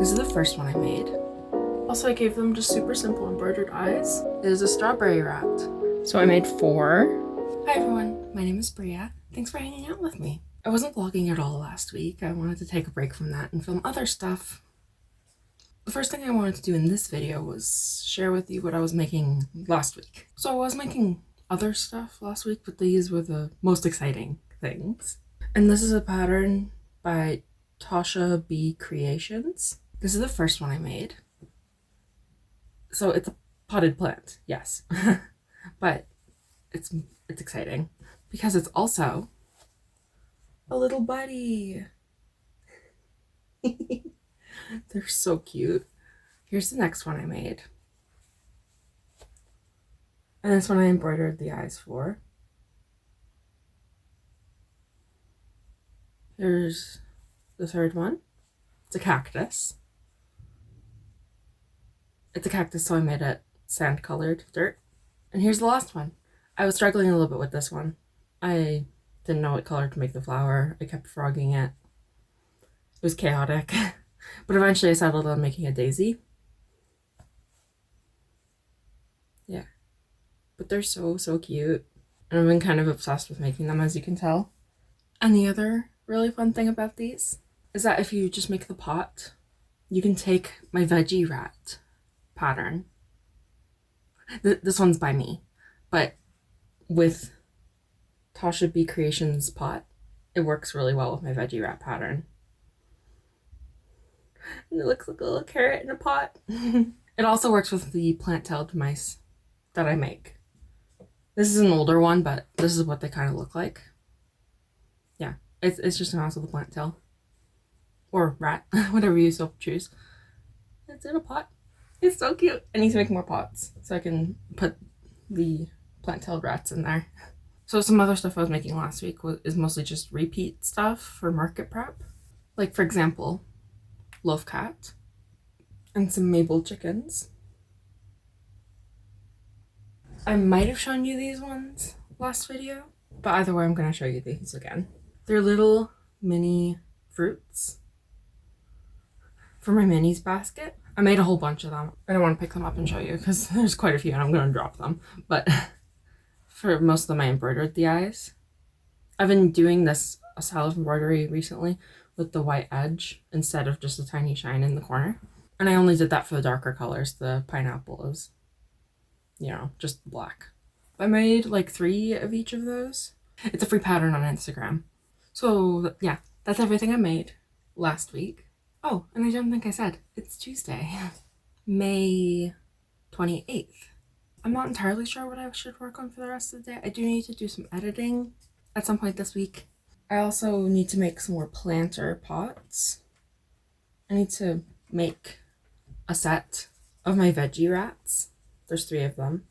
This is the first one I made. Also, I gave them just super simple embroidered eyes. It is a strawberry rat. So I made 4. Hi everyone, my name is Bria. Thanks for hanging out with me. I wasn't vlogging at all last week. I wanted to take a break from that and film other stuff. The first thing I wanted to do in this video was share with you what I was making last week. So I was making other stuff last week, but these were the most exciting things. And this is a pattern by Tasha B Creations. This is the first one I made. So it's a potted plant, yes. But it's exciting because it's also a little buddy. They're so cute. Here's the next one I made. And this one I embroidered the eyes for. Here's the third one. It's a cactus. It's a cactus, so I made it sand-colored dirt. And here's the last one. I was struggling a little bit with this one. I didn't know what color to make the flower. I kept frogging it. It was chaotic. But eventually I settled on making a daisy. Yeah. But they're so cute. And I've been kind of obsessed with making them, as you can tell. And the other really fun thing about these is that if you just make the pot, you can take my veggie rat pattern. This one's by me, but with Tasha B Creations pot, it works really well with my veggie rat pattern. And it looks like a little carrot in a pot. It also works with the plant-tailed mice that I make. This is an older one, but this is what they kind of look like. Yeah, it's just a mouse with a plant tail. Or rat, whatever you so choose. It's in a pot. It's so cute. I need to make more pots so I can put the plant-tailed rats in there. So some other stuff I was making last week is mostly just repeat stuff for market prep. Like, for example, Loaf Cat and some Mabel chickens. I might have shown you these ones last video, but either way I'm going to show you these again. They're little mini fruits for my minis basket. I made a whole bunch of them. I don't want to pick them up and show you because there's quite a few and I'm going to drop them. But for most of them I embroidered the eyes. I've been doing this style of embroidery recently with the white edge instead of just a tiny shine in the corner. And I only did that for the darker colors. The pineapple is, just black. I made like 3 of each of those. It's a free pattern on Instagram. So yeah, that's everything I made last week. Oh, and I don't think I said, it's Tuesday, May 28th. I'm not entirely sure what I should work on for the rest of the day. I do need to do some editing at some point this week. I also need to make some more planter pots. I need to make a set of my veggie rats. There's 3 of them.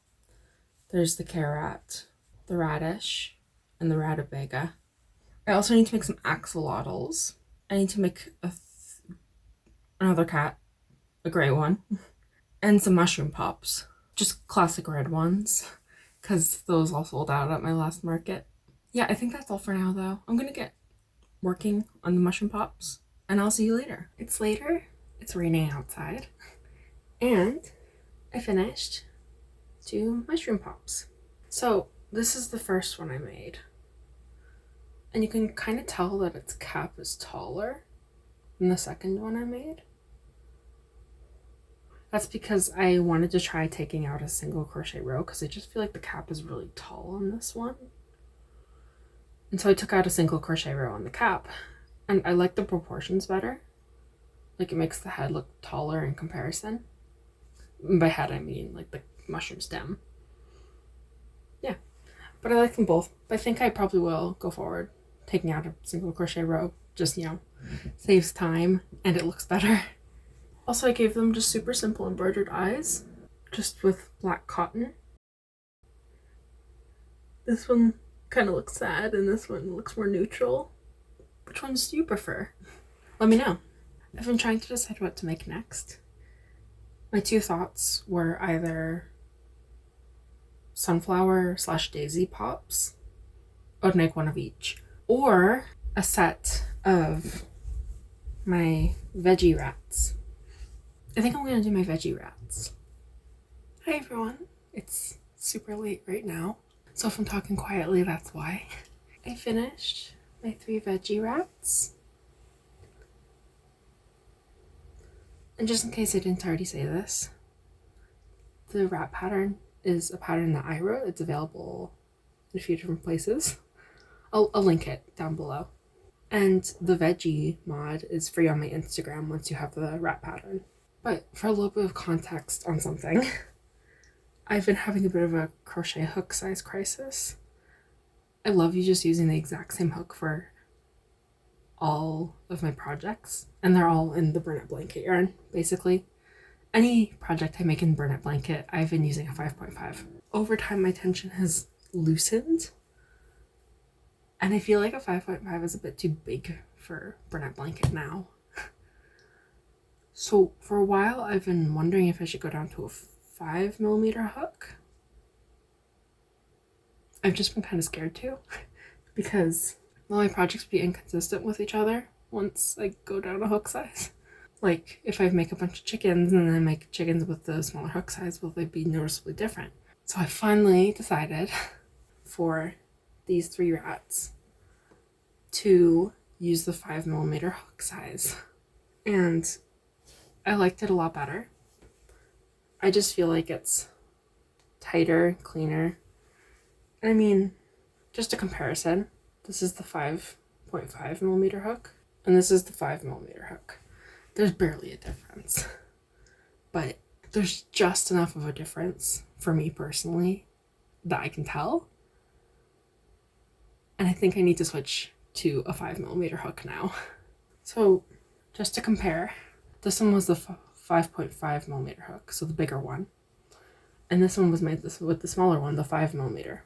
There's the carrot, the radish, and the rutabaga. I also need to make some axolotls. I need to make another cat, a gray one, and some mushroom pops. Just classic red ones, because those all sold out at my last market. Yeah, I think that's all for now though. I'm gonna get working on the mushroom pops, and I'll see you later. It's later, it's raining outside, and I finished 2 mushroom pops. So this is the first one I made. And you can kind of tell that its cap is taller than the second one I made. That's because I wanted to try taking out a single crochet row because I just feel like the cap is really tall on this one. And so I took out a single crochet row on the cap, and I like the proportions better. Like, it makes the head look taller in comparison. And by head I mean like the mushroom stem. Yeah, but I like them both. But I think I probably will go forward taking out a single crochet row. Just, saves time and it looks better. Also, I gave them just super simple embroidered eyes, just with black cotton. This one kind of looks sad and this one looks more neutral. Which ones do you prefer? Let me know. I've been trying to decide what to make next. My 2 thoughts were either sunflower/daisy pops. I would make one of each. Or a set of my veggie rats. I think I'm gonna do my veggie wraps. Hi everyone, it's super late right now, so if I'm talking quietly, that's why. I finished my 3 veggie wraps. And just in case I didn't already say this, the wrap pattern is a pattern that I wrote. It's available in a few different places. I'll link it down below. And the veggie mod is free on my Instagram once you have the wrap pattern. But for a little bit of context on something, I've been having a bit of a crochet hook size crisis. I love just using the exact same hook for all of my projects, and they're all in the Burnett blanket yarn, basically. Any project I make in Burnett blanket, I've been using a 5.5. Over time, my tension has loosened, and I feel like a 5.5 is a bit too big for Burnett blanket now. So for a while, I've been wondering if I should go down to a 5mm hook. I've just been kind of scared to, because my projects be inconsistent with each other once I go down a hook size. Like, if I make a bunch of chickens and then I make chickens with the smaller hook size, will they be noticeably different? So I finally decided for these 3 rats to use the 5mm hook size. And I liked it a lot better. I just feel like it's tighter, cleaner. I mean, just a comparison. This is the 5.5mm hook, and this is the 5mm hook. There's barely a difference, but there's just enough of a difference for me personally that I can tell. And I think I need to switch to a 5mm hook now. So just to compare, this one was the 5.5mm hook, so the bigger one. And this one was made with the smaller one, the 5mm.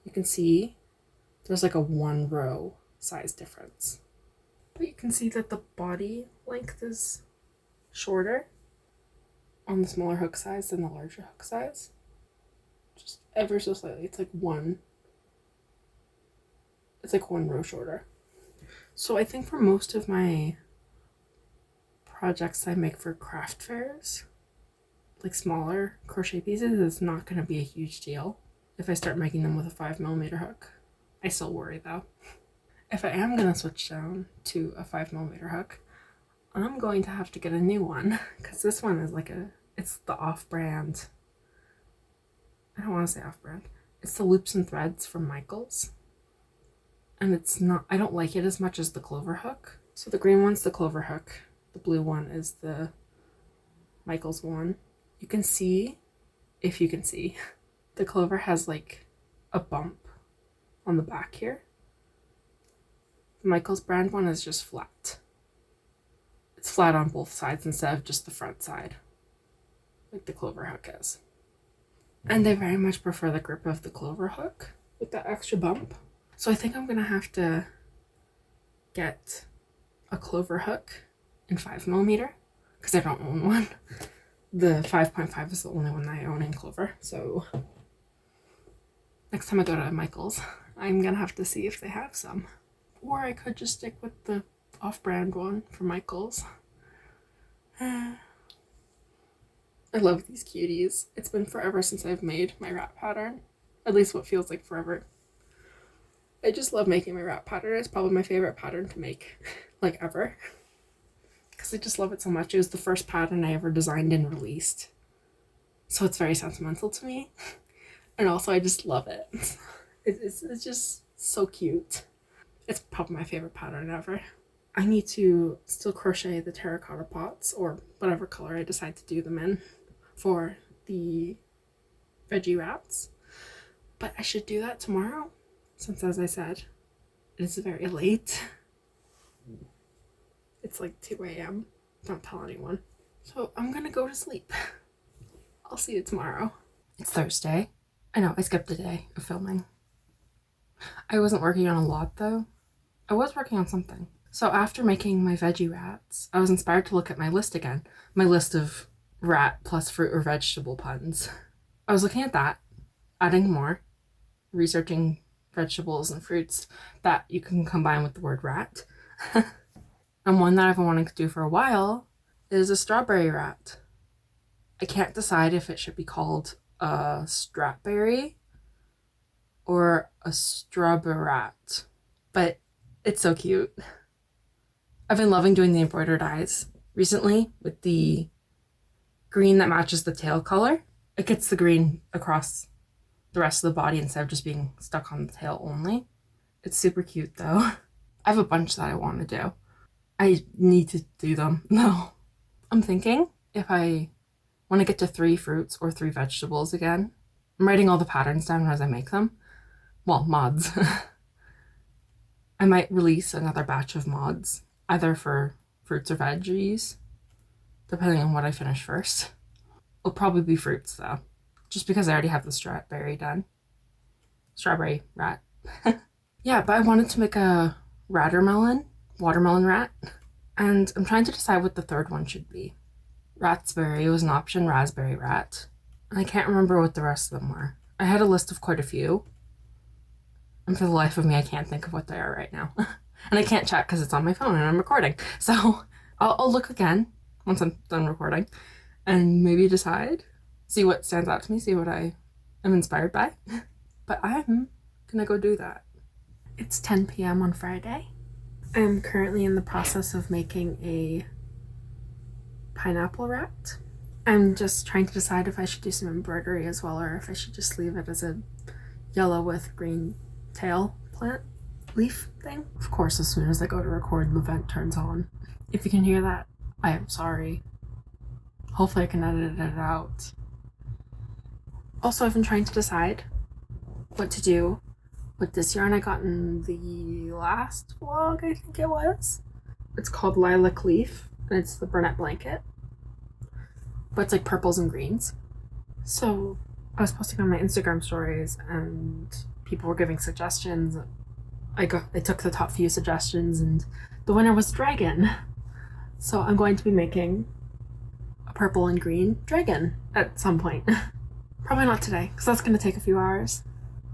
You can see there's like a 1 row size difference. But you can see that the body length is shorter on the smaller hook size than the larger hook size. Just ever so slightly. It's like 1 row shorter. So I think for most of my projects I make for craft fairs, like smaller crochet pieces, it's not going to be a huge deal if I start making them with a 5mm hook. I still worry though. If I am going to switch down to a 5mm hook, I'm going to have to get a new one, because this one is like it's the off-brand. I don't want to say off-brand. It's the Loops and Threads from Michaels. And it's not, I don't like it as much as the Clover hook. So the green one's the Clover hook. The blue one is the Michaels one. You can see, if you can see, the Clover has like a bump on the back here. The Michaels brand one is just flat. It's flat on both sides instead of just the front side, like the Clover hook is. And I very much prefer the grip of the Clover hook with that extra bump. So I think I'm gonna have to get a Clover hook in 5mm, because I don't own one. The 5.5 is the only one that I own in Clover. So next time I go to Michael's, I'm gonna have to see if they have some. Or I could just stick with the off-brand one from Michael's. I love these cuties. It's been forever since I've made my wrap pattern. At least what feels like forever. I just love making my wrap pattern. It's probably my favorite pattern to make, like, ever. Because I just love it so much. It was the first pattern I ever designed and released. So it's very sentimental to me. And also I just love it. It's just so cute. It's probably my favorite pattern ever. I need to still crochet the terracotta pots, or whatever color I decide to do them in, for the veggie wraps. But I should do that tomorrow, since, as I said, it's very late. It's like 2 a.m. Don't tell anyone. So I'm gonna go to sleep. I'll see you tomorrow. It's Thursday. I know, I skipped a day of filming. I wasn't working on a lot though. I was working on something. So after making my veggie wraps, I was inspired to look at my list again. My list of rat plus fruit or vegetable puns. I was looking at that, adding more, researching vegetables and fruits that you can combine with the word rat. And one that I've been wanting to do for a while is a strawberry rat. I can't decide if it should be called a strapberry or a strawberry rat, but it's so cute. I've been loving doing the embroidered eyes recently with the green that matches the tail color. It gets the green across the rest of the body instead of just being stuck on the tail only. It's super cute though. I have a bunch that I want to do. I need to do them though. I'm thinking if I want to get to 3 fruits or 3 vegetables again, I'm writing all the patterns down as I make them. Well, mods. I might release another batch of mods, either for fruits or veggies, depending on what I finish first. It'll probably be fruits though, just because I already have the strawberry done. Strawberry rat. Yeah, but I wanted to make a watermelon rat, and I'm trying to decide what the third one should be. Raspberry was an option, raspberry rat, and I can't remember what the rest of them were. I had a list of quite a few, and for the life of me, I can't think of what they are right now. And I can't check because it's on my phone and I'm recording. So I'll look again once I'm done recording and maybe decide, see what stands out to me, see what I am inspired by. But I'm gonna go do that. It's 10 p.m. on Friday. I'm currently in the process of making a pineapple rat. I'm just trying to decide if I should do some embroidery as well or if I should just leave it as a yellow with green tail plant leaf thing. Of course, as soon as I go to record, the vent turns on. If you can hear that, I am sorry. Hopefully I can edit it out. Also, I've been trying to decide what to do with this yarn I got in the last vlog, I think it was. It's called Lilac Leaf, and it's the Burnett blanket. But it's like purples and greens. So I was posting on my Instagram stories and people were giving suggestions. I took the top few suggestions and the winner was dragon. So I'm going to be making a purple and green dragon at some point. Probably not today, because that's going to take a few hours.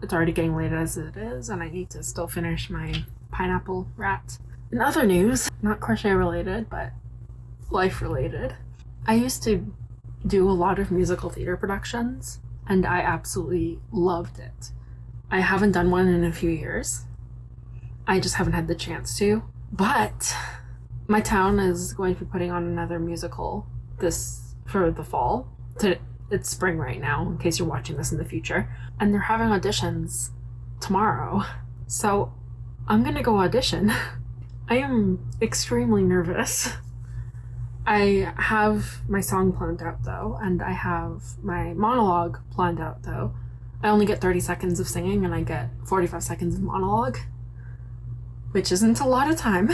It's already getting late as it is, and I need to still finish my pineapple rat. In other news, not crochet related, but life related, I used to do a lot of musical theater productions, and I absolutely loved it. I haven't done one in a few years. I just haven't had the chance to. But my town is going to be putting on another musical for the fall. It's spring right now, in case you're watching this in the future. And they're having auditions tomorrow. So I'm gonna go audition. I am extremely nervous. I have my song planned out though, and I have my monologue planned out though. I only get 30 seconds of singing and I get 45 seconds of monologue, which isn't a lot of time.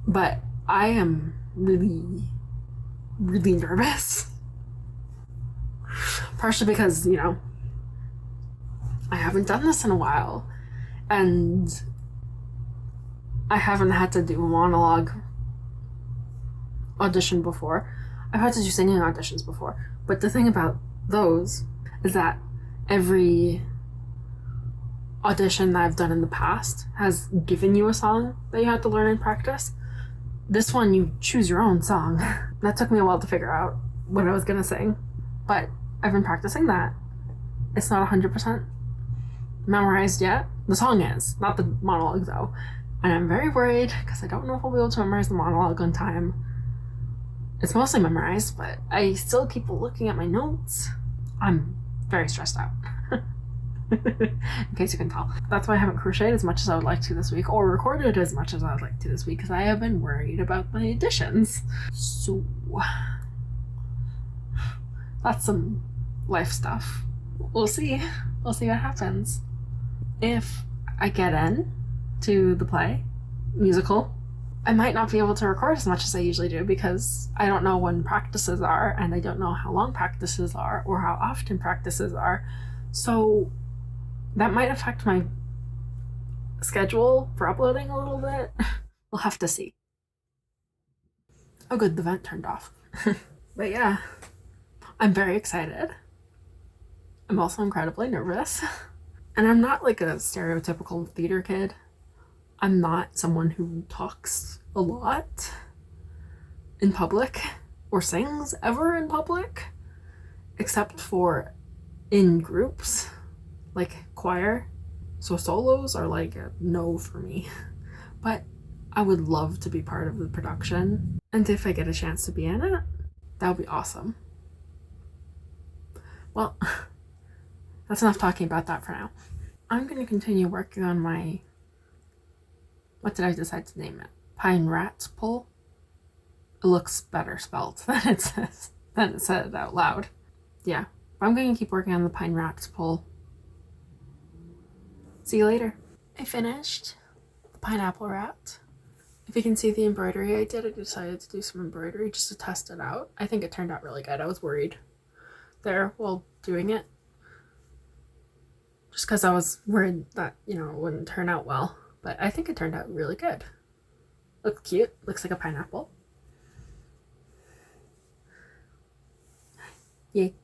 But I am really, really nervous. Partially because, I haven't done this in a while, and I haven't had to do a monologue audition before. I've had to do singing auditions before, but the thing about those is that every audition that I've done in the past has given you a song that you have to learn and practice. This one, you choose your own song. That took me a while to figure out what I was gonna sing, but I've been practicing that. It's not 100% memorized yet. The song is, not the monologue though. And I'm very worried because I don't know if I'll be able to memorize the monologue on time. It's mostly memorized, but I still keep looking at my notes. I'm very stressed out. In case you can tell. That's why I haven't crocheted as much as I would like to this week, or recorded as much as I would like to this week, because I have been worried about my auditions. So that's some life stuff. We'll see. We'll see what happens. If I get in to the play, musical, I might not be able to record as much as I usually do because I don't know when practices are, and I don't know how long practices are or how often practices are. So that might affect my schedule for uploading a little bit. We'll have to see. Oh good, the vent turned off. But yeah, I'm very excited. I'm also incredibly nervous. And I'm not like a stereotypical theater kid. I'm not someone who talks a lot in public. or sings ever in public, except for in groups, like choir. So solos are like a no for me. But I would love to be part of the production. And if I get a chance to be in it, that would be awesome. Well, that's enough talking about that for now. I'm going to continue working on my, what did I decide to name it? Pine Rat's Pull. It looks better spelled than it said out loud. Yeah, I'm going to keep working on the Pine Rat's Pull. See you later. I finished the pineapple rat. If you can see the embroidery I did, I decided to do some embroidery just to test it out. I think it turned out really good. I was worried there while doing it, just because I was worried that, you know, it wouldn't turn out well. But I think it turned out really good. Looks cute. Looks like a pineapple. Yay.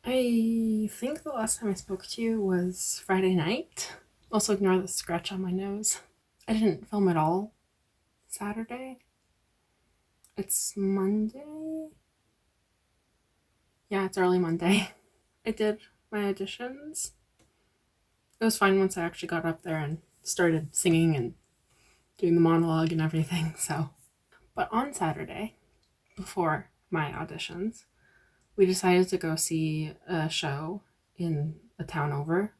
I think the last time I spoke to you was Friday night. Also ignore the scratch on my nose. I didn't film at all Saturday. It's Monday. Yeah, it's early Monday. I did my auditions. It was fine once I actually got up there and started singing and doing the monologue and everything, so. But on Saturday, before my auditions, we decided to go see a show in a town over.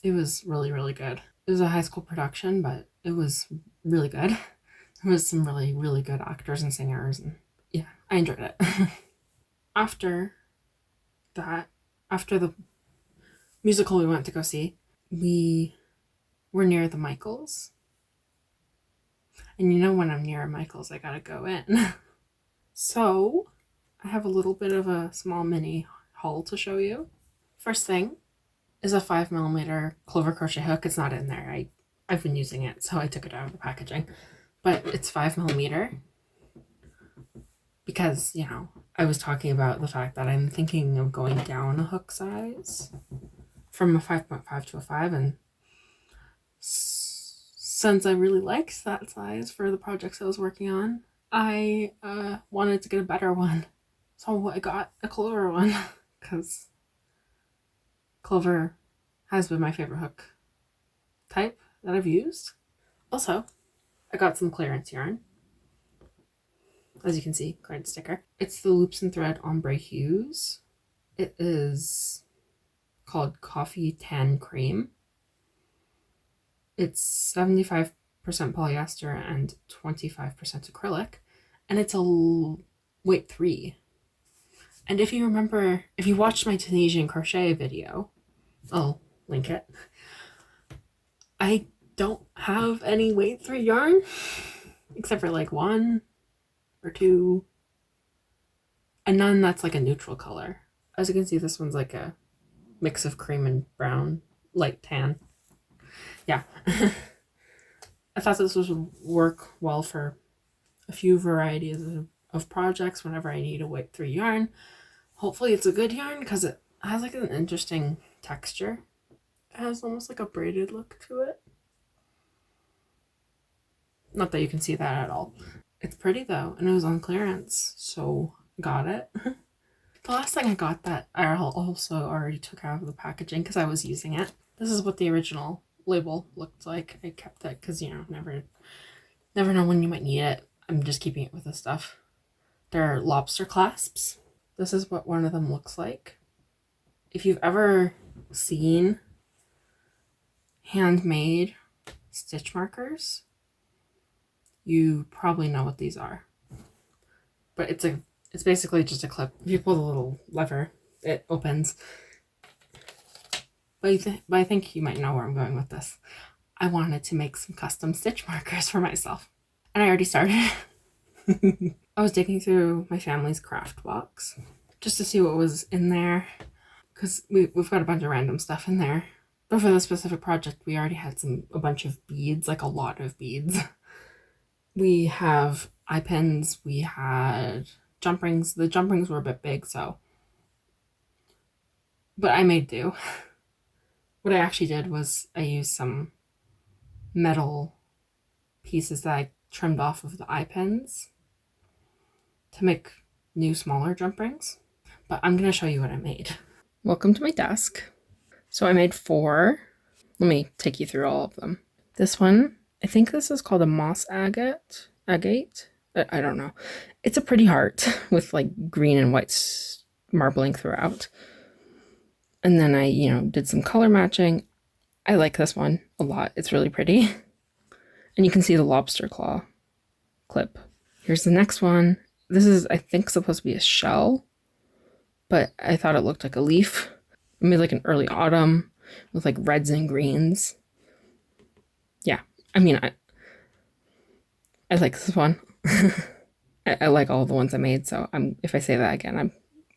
It was really, really good. It was a high school production, but it was really good. There was some really, really good actors and singers, and yeah, I enjoyed it. After the musical we went to go see, we were near the Michaels. And you know, when I'm near a Michaels, I gotta go in. So I have a little bit of a small mini haul to show you. First thing is a 5mm clover crochet hook. It's not in there. I've been using it, so I took it out of the packaging. But it's 5mm because, you know, I was talking about the fact that I'm thinking of going down a hook size from a 5.5 to a 5, and since I really liked that size for the projects I was working on, I wanted to get a better one. So I got a clover one because clover has been my favorite hook type that I've used. Also, I got some clearance yarn. As you can see, clearance sticker. It's the Loops and Thread Ombre Hues. It is called Coffee Tan Cream. It's 75% polyester and 25% acrylic, and it's a weight 3. And if you remember, if you watched my Tunisian crochet video, I'll link it, I don't have any weight 3 yarn, except for like 1 or 2, and none that's like a neutral color. As you can see, this one's like a mix of cream and brown, light tan. Yeah. I thought this would work well for a few varieties of projects whenever I need a weight 3 yarn. Hopefully it's a good yarn because it has like an interesting texture. It has almost like a braided look to it. Not that you can see that at all. It's pretty though, and it was on clearance, so got it. The last thing I got that I also already took out of the packaging because I was using it. This is what the original label looked like. I kept it because, you know, never know when you might need it. I'm just keeping it with this stuff. They're lobster clasps. This is what one of them looks like. If you've ever seen handmade stitch markers, you probably know what these are. But it's basically just a clip. If you pull the little lever, it opens. But I think you might know where I'm going with this. I wanted to make some custom stitch markers for myself. And I already started. I was digging through my family's craft box just to see what was in there, because we've got a bunch of random stuff in there. But for this specific project, we already had a bunch of beads, like a lot of beads. We have eye pins, we had jump rings. The jump rings were a bit big, so. But I made do. What I actually did was I used some metal pieces that I trimmed off of the eye pins to make new smaller jump rings, but I'm going to show you what I made. Welcome to my desk. So I made 4. Let me take you through all of them. This one, I think this is called a moss agate. I don't know. It's a pretty heart with like green and white marbling throughout. And then I, did some color matching. I like this one a lot. It's really pretty. And you can see the lobster claw clip. Here's the next one. This is, I think, supposed to be a shell, but I thought it looked like a leaf. I made like an early autumn with like reds and greens. Yeah, I mean, I like this one. I like all the ones I made, so if I say that again,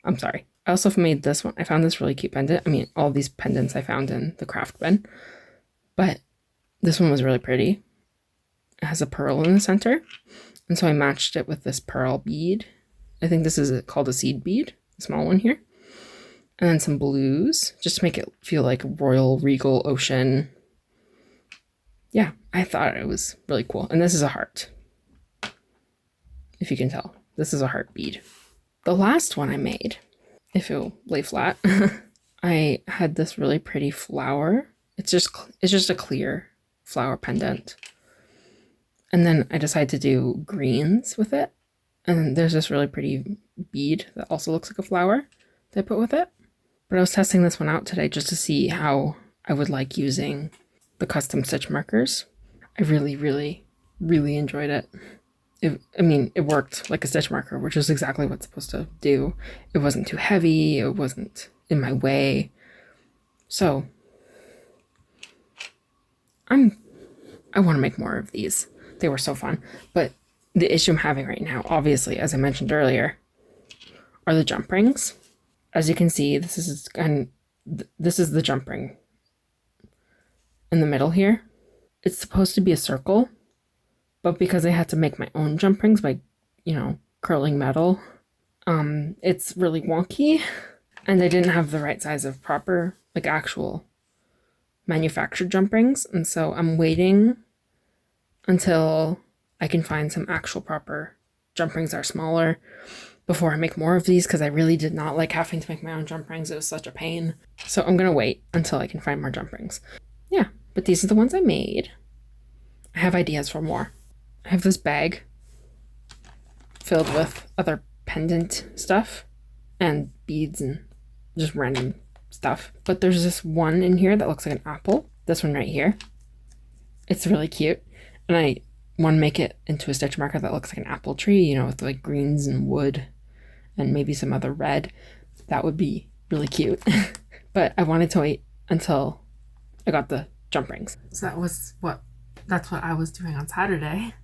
I'm sorry. I also made this one. I found this really cute pendant. I mean, all these pendants I found in the craft bin, but this one was really pretty. It has a pearl in the center, and so I matched it with this pearl bead. I think this is called a seed bead, a small one here. And then some blues, just to make it feel like royal, regal ocean. Yeah, I thought it was really cool. And this is a heart. If you can tell, this is a heart bead. The last one I made, if it'll lay flat, I had this really pretty flower. It's just a clear flower pendant. And then I decided to do greens with it. And there's this really pretty bead that also looks like a flower that I put with it. But I was testing this one out today just to see how I would like using the custom stitch markers. I really, really, really enjoyed it. It worked like a stitch marker, which is exactly what it's supposed to do. It wasn't too heavy. It wasn't in my way. So I want to make more of these. They were so fun. But the issue I'm having right now, obviously, as I mentioned earlier, are the jump rings. As you can see, this is the jump ring in the middle here. It's supposed to be a circle, but because I had to make my own jump rings by, curling metal, it's really wonky, and I didn't have the right size of proper, like actual manufactured jump rings, and so I'm waiting until I can find some actual proper jump rings that are smaller before I make more of these, because I really did not like having to make my own jump rings. It was such a pain. So I'm going to wait until I can find more jump rings. Yeah, but these are the ones I made. I have ideas for more. I have this bag filled with other pendant stuff and beads and just random stuff. But there's this one in here that looks like an apple. This one right here. It's really cute. And I want to make it into a stitch marker that looks like an apple tree, with like greens and wood and maybe some other red. That would be really cute. But I wanted to wait until I got the jump rings. So that's what I was doing on Saturday.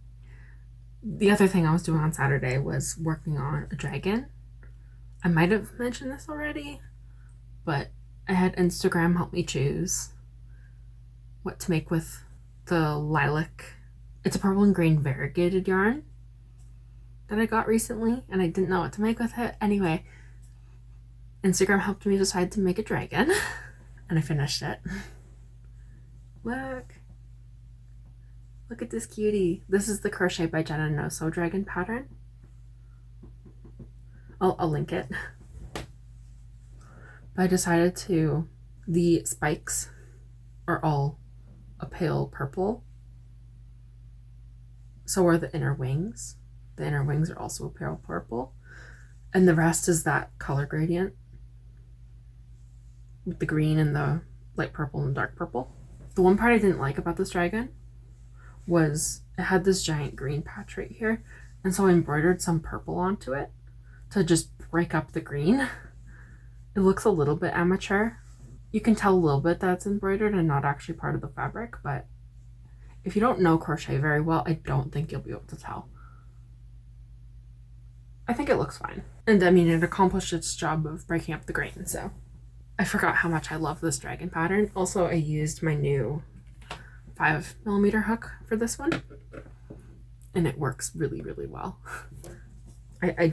The other thing I was doing on Saturday was working on a dragon. I might have mentioned this already, but I had Instagram help me choose what to make with the lilac. It's a purple and green variegated yarn that I got recently, and I didn't know what to make with it. Anyway, Instagram helped me decide to make a dragon, and I finished it. Look at this cutie. This is the Crochet by Jenna No Sew Dragon pattern. I'll link it. But I decided the spikes are all a pale purple. So are the inner wings. The inner wings are also a pale purple. And the rest is that color gradient with the green and the light purple and dark purple. The one part I didn't like about this dragon was it had this giant green patch right here. And so I embroidered some purple onto it to just break up the green. It looks a little bit amateur. You can tell a little bit that it's embroidered and not actually part of the fabric, but if you don't know crochet very well, I don't think you'll be able to tell. I think it looks fine. And it accomplished its job of breaking up the grain, so. I forgot how much I love this dragon pattern. Also, I used my new 5mm hook for this one, and it works really, really well. I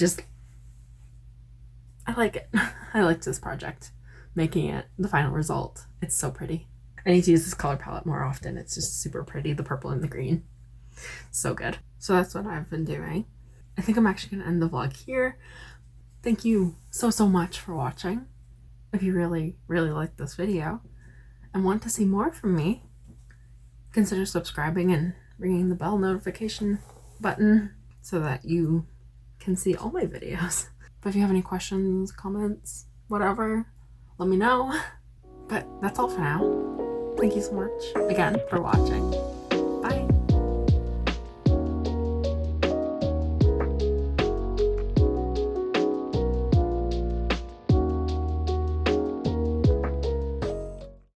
like it. I liked this project, making it the final result. It's so pretty. I need to use this color palette more often. It's just super pretty, the purple and the green. So good. So that's what I've been doing. I think I'm actually going to end the vlog here, Thank you so much for watching. If you really liked this video and want to see more from me, consider subscribing and ringing the bell notification button so that you can see all my videos. But if you have any questions, comments, whatever, let me know. But that's all for now. Thank you so much again for watching.